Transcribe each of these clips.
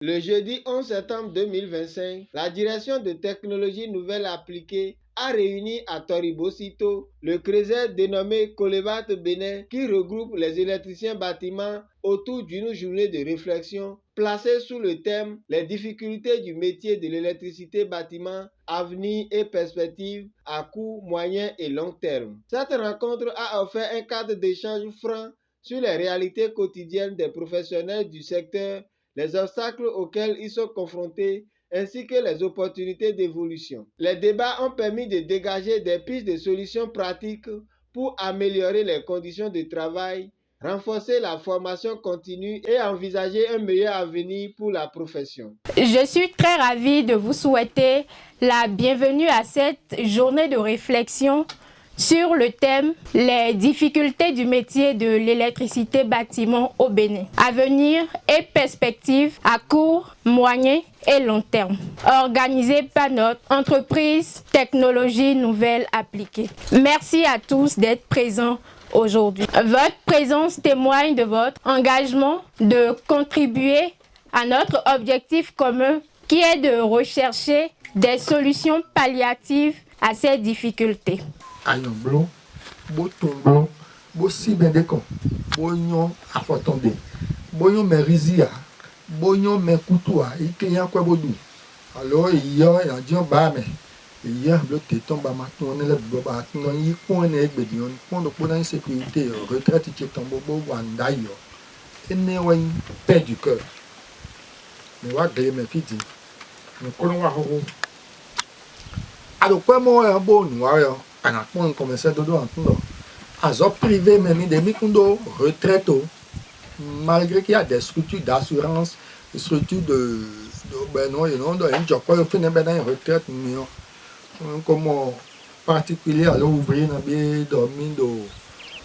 Le jeudi 11 septembre 2025, la direction de technologies nouvelles appliquées a réuni à Toribosito le CRESET dénommé Colebat Bénin qui regroupe les électriciens bâtiments autour d'une journée de réflexion placée sous le thème « Les difficultés du métier de l'électricité bâtiment, avenir et perspectives à court, moyen et long terme ». Cette rencontre a offert un cadre d'échange franc sur les réalités quotidiennes des professionnels du secteur, les obstacles auxquels ils sont confrontés ainsi que les opportunités d'évolution. Les débats ont permis de dégager des pistes de solutions pratiques pour améliorer les conditions de travail, renforcer la formation continue et envisager un meilleur avenir pour la profession. Je suis très ravie de vous souhaiter la bienvenue à cette journée de réflexion sur le thème « Les difficultés du métier de l'électricité bâtiment au Bénin, avenir et perspectives à court, moyen et long terme », organisée par notre entreprise Technologies Nouvelles Appliquées. Merci à tous d'être présents aujourd'hui. Votre présence témoigne de votre engagement de contribuer à notre objectif commun qui est de rechercher des solutions palliatives à ces difficultés. Ayon blo, bo tomblo, bo si bendekon, bo yon afotonde, bo yon merizia, bo yon mekoutoua, ike yan kwa bodou. Alors yon diyon ba me, yon blo teton ba maton ne le blo ba ton yi kon ne egbedi yon kon do pour insécurité retraite ti tombo bo wanda yo. Ene wen perd du cœur. Mais wa gele me fiti. Nous kolon wa ho. Alors quoi mo en bon wa yo. On commence à dodo entendre. Azor privé même des mikundo retraite malgré qu'il y a des structures d'assurance, des structures de ben non, non, un job quoi fait une ben retraite mais comme particulier alors ouvrier na bien dormir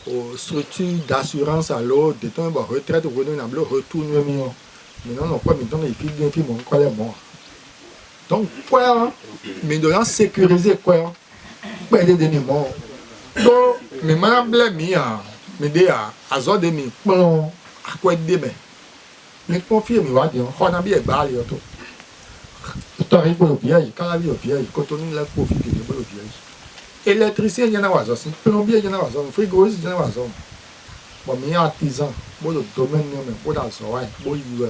aux structures d'assurance alors de temps retraite revenir na blo retourne mais non quoi maintenant il fait bien puis mon collègue bon. Donc quoi mais de sécuriser quoi perdre des mots. Donc, mais madame Blemia, mais déjà, à zone de mi, bon, à quoi de ben. Mais confie mi va dire, on a bien balé auto. Tu arrives pour le piège, quand la vie au piège, quand on a la profit de pour le piège. Électricien, il y en a pas aussi. Plombier, il y en a pas aussi. Frigoriste, il y en a pas aussi. Bon, mais artisan, bon le domaine, mais pour dans son ouais, bon il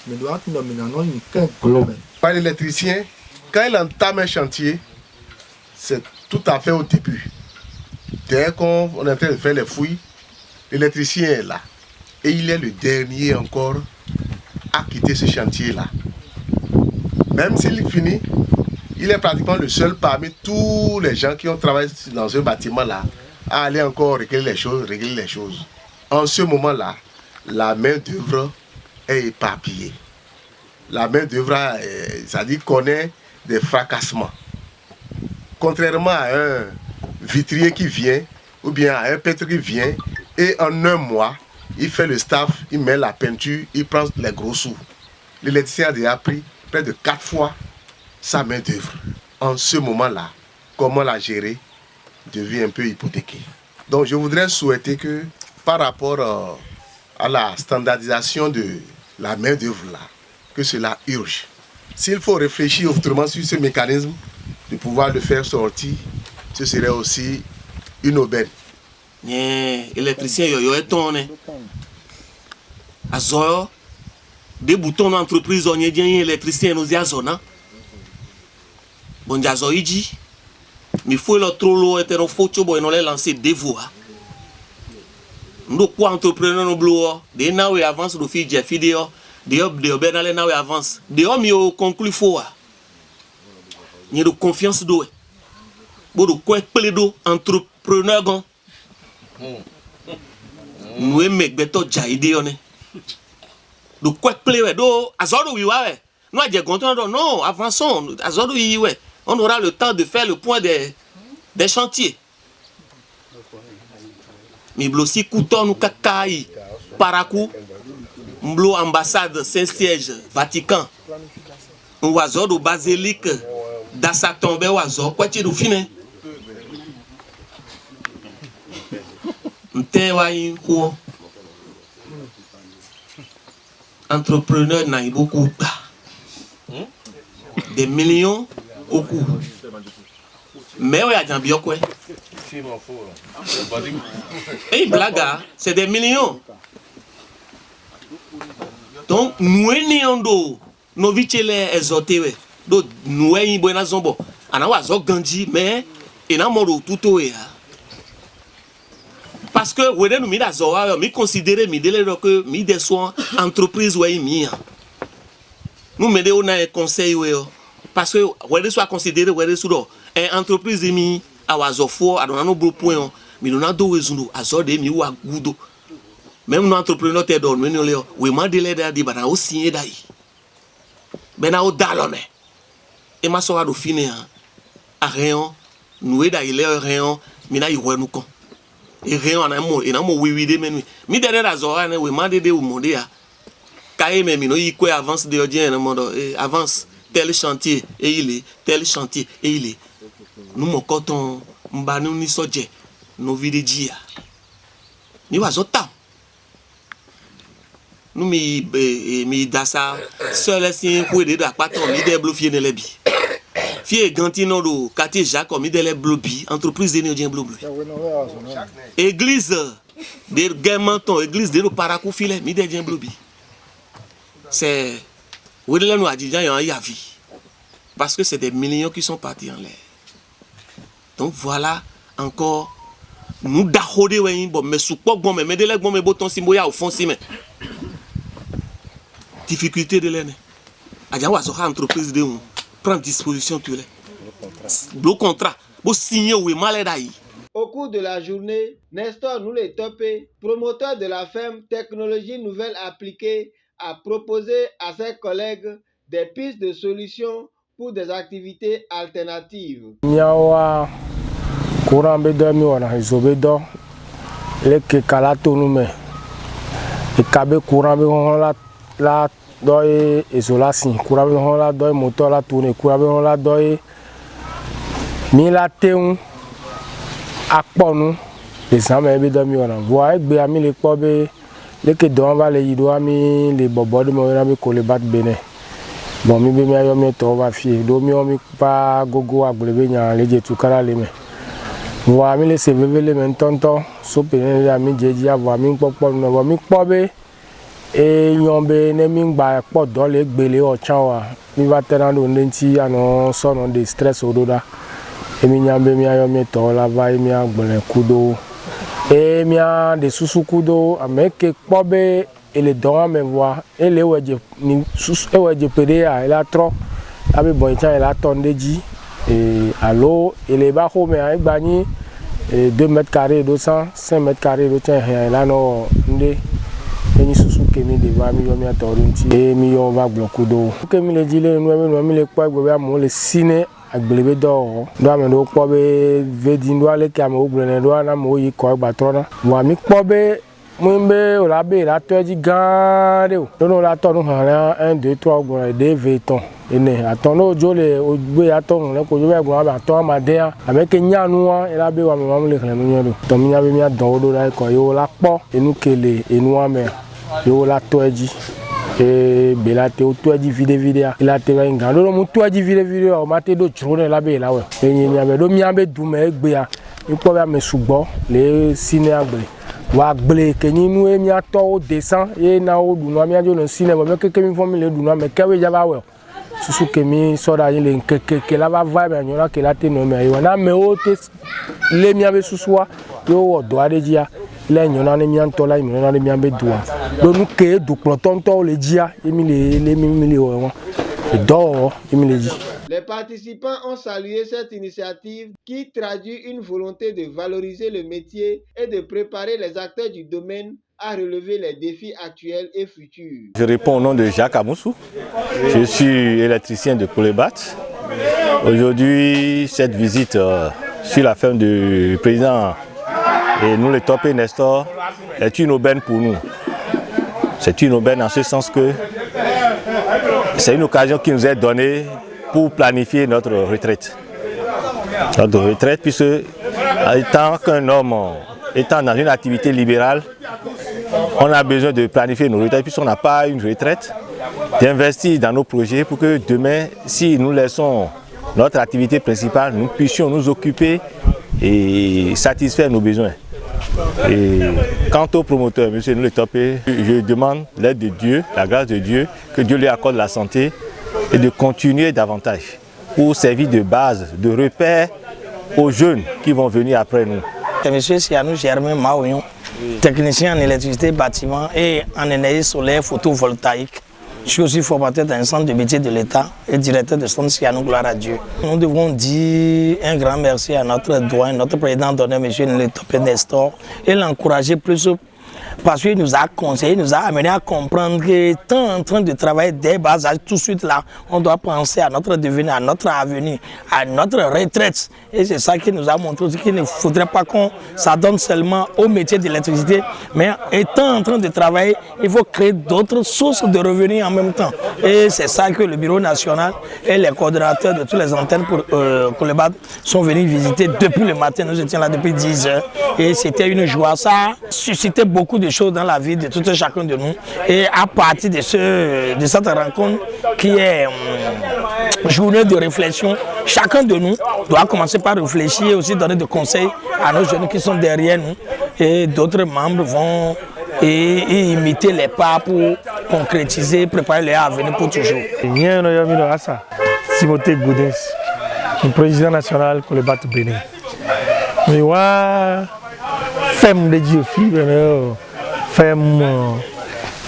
mais doit être nommé non une qu'un globe. Par l'électricien, quand il entame un chantier, c'est tout à fait au début. Dès qu'on est en train de faire les fouilles, l'électricien est là. Et il est le dernier encore à quitter ce chantier-là. Même s'il finit, il est pratiquement le seul parmi tous les gens qui ont travaillé dans ce bâtiment-là à aller encore régler les choses. En ce moment-là, la main-d'œuvre est éparpillée. La main-d'œuvre, c'est-à-dire connaît des fracassements. Contrairement à un vitrier qui vient, ou bien à un peintre qui vient, et en un mois, il fait le staff, il met la peinture, il prend les gros sous. L'électricien a déjà pris près de 4 fois sa main-d'œuvre. En ce moment-là, comment la gérer devient un peu hypothéqué. Donc je voudrais souhaiter que, par rapport à la standardisation de la main-d'œuvre là, que cela urge. S'il faut réfléchir autrement sur ce mécanisme, de pouvoir le faire sortir, ce serait aussi une aubaine. Électricien yo est tourné. Azoyo, des boutons d'entreprise on y dit électricien nous y a zona. Bon jazo iji, mais faut le trop lourd et no faut boy no les lancer des voix. Nous quoi entrepreneur no blow, des na we avance do fi je vidéo, des ben aller na we avance. Des hommes yo conclu faut. Ni de confiance do bodo quoi pledo entrepreneur gon nous mek beto jaide one do quoi ple do azodo wi wa nous a dit content non avançons azodo wi we on aura le temps de faire le point des chantiers mi blosi couton nous kakai parakou mblo ambassade Saint-Siège Vatican un azodo basilique Dasa tombe wazo kwa ti do fine mte wa yin ko entrepreneurs n'ont beaucoup des millions au coup. Mais il y a des bien quoi. Et blague, c'est des millions. Donc nous n'ayons nos vichele exoté donc nous ayons bonne zombo. Anawa zo ganji mais ina moro tuto ya. Parce que wede nous mi da zo wa mi considérer mi délai que mi des soins entreprise wa mi. Nous mettez on a un conseil parce que wede soit considéré wede sudo entreprise mi awazofo adona no bro point mi dona do wezundo azode mi wa gudo. Même nos entrepreneurs te donnent mais nous les we ma délai da di bana o signer dai. Bena o dalone. Et ma soeur a fini à rien, nous est d'ailleurs rien, mais là il voit nous con. Et rien en un mot, et non mon oui de mais mi derrière la zora ne we mande de ou monde ya. Kaye mais no il quoi avance de ordien no monde avance tel chantier et il est tel chantier et il est. Nous mon coton mba nous ni soje no vide dia. Ni wa zota. Nous mi dasa seul si quoi de da paton mi de blofier ne lebi. Fie gantino do quartier Jacques mi de le blobi entreprise de Néodien blobi. Église de Guémenton, église de no parakou filet mi de Dien blobi. C'est oui là nous Adidjan y a vie. Parce que c'est des millions qui sont partis en l'air. Donc voilà encore nous d'ahode ouais bon mais soupok bon mais de les bon mais boton simboya au fond si mais difficulté de l'année. Adja wa so entreprise de on prend disposition tout les. Le contrat, vous signez oui maladie. Au cours de la journée, Nestor nous les topé, promoteur de la ferme Technologie Nouvelle Appliquée, a proposé à ses collègues des pistes de solutions pour des activités alternatives. Nyawa courant be do mi wana izobe do le ke kala to nu me e kabe courant be on la do e isolation courant be on la do moteur la tourner courant be on la do mi la teun akponu les amis be do mi wana voa egbe ami le po be le ke do va le yido ami le bobo de mo na be ko le bat bene bon mi be mi ayo mi to va fie do mi o mi pa gogo agbele nya le je tu kala le me voa mi le se veve le men tonton so pe le ami jeji avo mi popo no bo mi po be e yon be ne mi gba po do le gbele o chan wa mi va tenando ndenti ano so no de stress ododa e mi nyambe mi ayo mi to la va mi agbele kudo e mi a de susu kudo ameke po be ele don me voa ele weje ni susu e weje pede a ele atro abi bon chan ele atondeji et allo ele ba ho me a gba ni 2 mètres carrés 200 5 mètres carrés do chan he la no nde eni susu ke mi de va mi yo mi atorunti e mi yo va blokudo ke mi le jile no mi le po egbe mo le sine agbelebe do ame do po be vedi ndo ale ke ame ogbele do na mo yi ko egba trona wa mi po be Mumbe o la be la toji gande o no la to no han 1 2 3 ogbon de veton ene aton no jo le ogbe aton le ko jo be gun aton amade ameke nyanu wa la be wa mo le kan no do to mi nya be mi adon do la ko yo la po enu kele enu ame yo la toji e be la te o toji vide la te wa ngando no mu toji vide o ma te do juro la be la we enyi nya be do mi abe du me egbe ya ipo be me sugbo le sine agbe wa gbele kenyi nu e mi ato o descend e na o du no mi ajo no sine bo me keke mi fo mi le du no me kewe jaba we susu ke mi so da yin le keke la ba vibe anyo ke la te no me yo na me o te le mi abe susu wa yo o do adejia le nyo na ni mi anto la mi na ni mi abe duwa do nu ke du plotonto le jia e mi le o e do e mi le ji. Les participants ont salué cette initiative qui traduit une volonté de valoriser le métier et de préparer les acteurs du domaine à relever les défis actuels et futurs. Je réponds au nom de Jacques Amoussou. Je suis électricien de Colébat. Aujourd'hui, cette visite sur la ferme du président et nous les Topé Nestor est une aubaine pour nous. C'est une aubaine en ce sens que c'est une occasion qui nous est donnée pour planifier notre retraite. Notre retraite, puisque étant qu'un homme étant dans une activité libérale, on a besoin de planifier nos retraites puisqu'on n'a pas une retraite, d'investir dans nos projets pour que demain, si nous laissons notre activité principale, nous puissions nous occuper et satisfaire nos besoins. Et quant au promoteur, M. Nous le Topé, je demande l'aide de Dieu, la grâce de Dieu, que Dieu lui accorde la santé et de continuer davantage pour servir de base, de repère aux jeunes qui vont venir après nous. M. Sianou Germain Maouillon, technicien en électricité, bâtiment et en énergie solaire photovoltaïque. Je suis aussi formateur dans un centre de métier de l'État et directeur de centre Sianou, gloire à Dieu. Nous devons dire un grand merci à notre doyen, notre président d'honneur, M. Nletopé Nestor, et l'encourager plus parce qu'il nous a conseillé, nous a amené à comprendre que tant en train de travailler dès bas âge, tout de suite là, on doit penser à notre devenir, à notre avenir, à notre retraite. Et c'est ça qui nous a montré qu'il ne faudrait pas qu'on s'adonne seulement au métier de l'électricité, mais étant en train de travailler, il faut créer d'autres sources de revenus en même temps. Et c'est ça que le Bureau national et les coordonnateurs de toutes les antennes pour Kolebat sont venus visiter depuis le matin. Nous étions là depuis 10 heures et c'était une joie. Ça a suscité beaucoup de choses dans la vie de tout chacun de nous. Et à partir de cette rencontre qui est journée de réflexion, chacun de nous doit commencer par réfléchir et aussi donner des conseils à nos jeunes qui sont derrière nous. Et d'autres membres vont imiter les pas pour concrétiser, préparer leur avenir pour toujours. Timothée Goudens, le président national Kolebat Bénin. Femme de Diofi, femme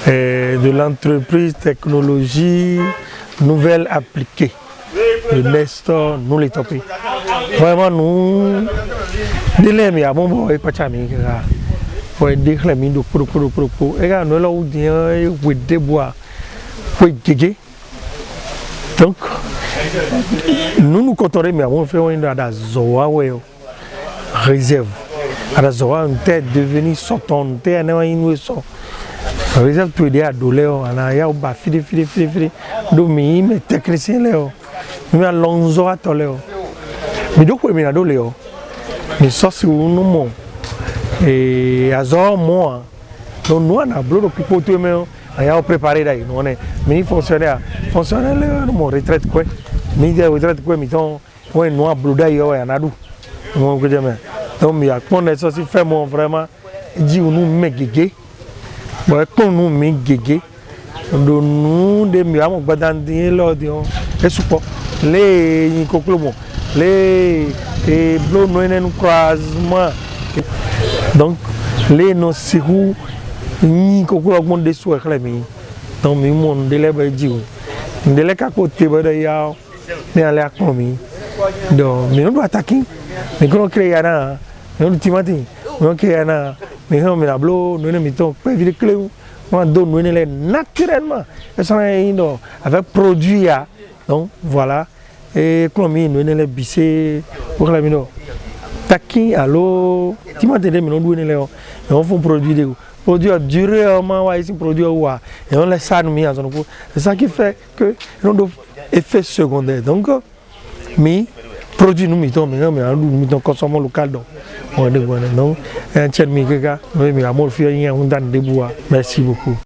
de l'entreprise technologie nouvelle appliquée. Le Nestor, nous les topés. Vraiment, nous, délai, mais à mon boy, pas chami, pour déclarer de pro. Et là, nous l'avons dit, oui, des bois, oui, gégé. Donc, nous comptons, mais on fait un zoa, réserve. Alors, zoa, on est devenu sortant, on est un sort. Réserve, tu es à doléo, on a eu un fili, domi, mais technicien, léo. Mais à l'onzo à toléo. Mais donc, on est à doléo. Mais ça, c'est un nom. Et à zo, moi, nous, on a bloqué pour tout le monde. On a préparé d'ailleurs. On est mini fonctionnaire, mon retraite quoi. Mini retraite quoi, mettons, ouais, nous on bloqué d'ailleurs, on a dou. Mon que j'aime. Donc, il y a qu'on est sorti faire mon vraiment, dit nous mais gégé. Bon, quand nous mais gégé, nous des mieux, on va dans des l'audio. Et support les conclusions, les blocs nous croisement. Donc, les nos sirou ni kokula monde de soir clami donc mi monde de les bajiu de les capoter ba ya mais aller akomi donc mais on doit attaquer mais qu'on crée ana on timati on crée ana mais on la blo nous ne mettons pas vite clé on donne nous les naturellement et ça avec produit ya donc voilà et clomi nous les bisser pour la mino taki allo timati de nous nous les on font produit de produit duré ici produit et on laisse ça nous mis en zone. C'est ça qui fait que nous avons effet secondaire. Donc mais produit nous mettons mais nous mettons consommons local donc on est donc un tiers mi gars mais la mort fait un on donne des bois. Merci beaucoup.